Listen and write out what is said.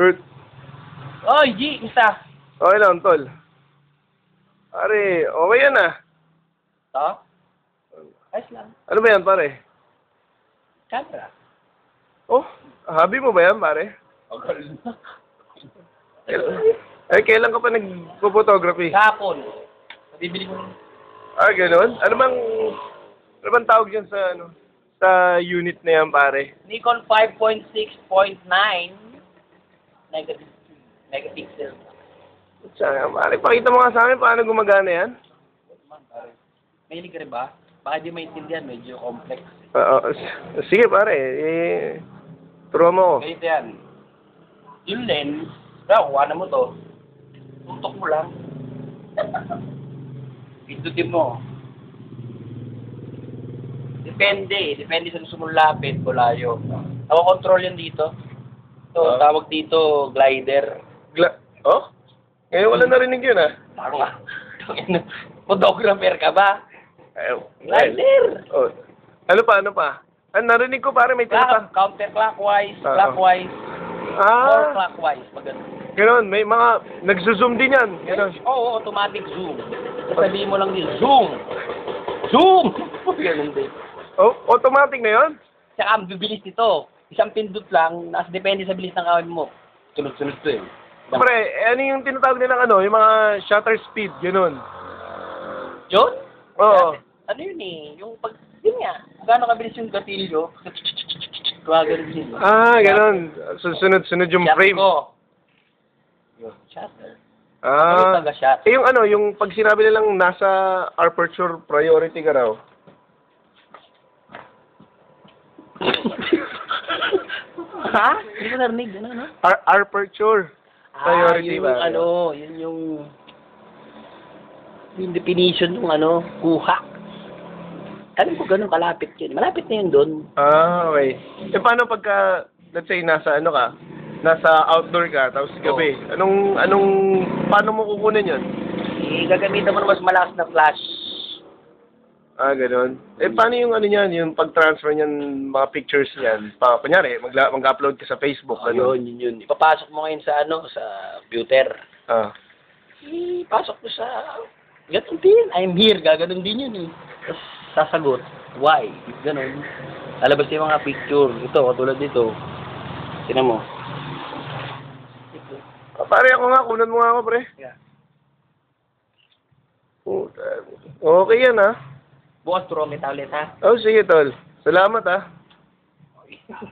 Kurt. Oy, G, isa. Okay lang, tol. Pare, okay yan ah. To? Ayos lang. Ano ba yan, pare? Camera. Oh, hobby mo ba yan, pare? Okay. Kailan ka pa nagpo-photography? Kapon. Bibili ko. Ah, gano'n? Ano bang tawag dyan sa, sa unit na yan, pare? Nikon 5.6.9 megapixel. Sayang, pare. Pakita mo nga sa amin paano gumagana yan. Mahilig ka rin ba? Baka di maintindihan, medyo complex. Sige, pare. Turuan mo ako. Ganito yan. Yung lens, kuha na mo to. Tuntok mo lang. Pindutin mo. Depende sa gusto mong lapit o layo. Ako control yan dito. So, tawag dito, glider. Oh? Ngayon wala narinig yun ah. Tanga. Photographer ka ba? Glider! Oh. Ano pa? Narinig ko pare may tinata. Counterclockwise, clockwise, or clockwise. Gano'n, may mga nagzo-zoom din yan. Gano'n. Oo, automatic zoom. Sabihin mo lang din, zoom! Zoom! Ganun din. Oh, automatic na yun? Tsaka ang bibilis nito. Isang pindot lang, depende sa bilis ng kamay mo. Sunod-sunod to eh. Pre, ano yung tinatawag nilang yung mga shutter speed, gano'n. Yun? Oo. Ano yun eh, yung pag, yun nga, kung gaano kabilis yung gatilyo, gano'n din. Gano'n. Sunod-sunod yung frame. Yun, shutter. Ah. Taga-shot. Yung yung pag sinabi nilang nasa aperture priority ka raw. Ha? Hindi ko narinig, ano? Aperture priority yung ba? yun yung definition ng kuha. Alam ko ganun kalapit yun. Malapit na yun doon. Okay. Paano pagka, let's say, nasa outdoor ka, tapos gabi, paano mo kukunin yun? Gagamitan mo na mas malakas na flash. Gano'n. Paano yung niyan, yung pag-transfer niyan, mga pictures niyan? Kunyari, mag-upload ka sa Facebook, Yun. Ipapasok mo ngayon sa sa computer. Ipasok mo sa, ganun din, I'm here, gaganon din yun eh. Tapos sasagot, why? Ganon. Lalabas yung mga picture. Ito, katulad dito. Tinan mo. Pare ako nga, kunan mo nga ako, pre. Yeah. Okay yan, ha? Bukas turuan kita ulit, ha? Oh, sige, tol. Salamat, ha?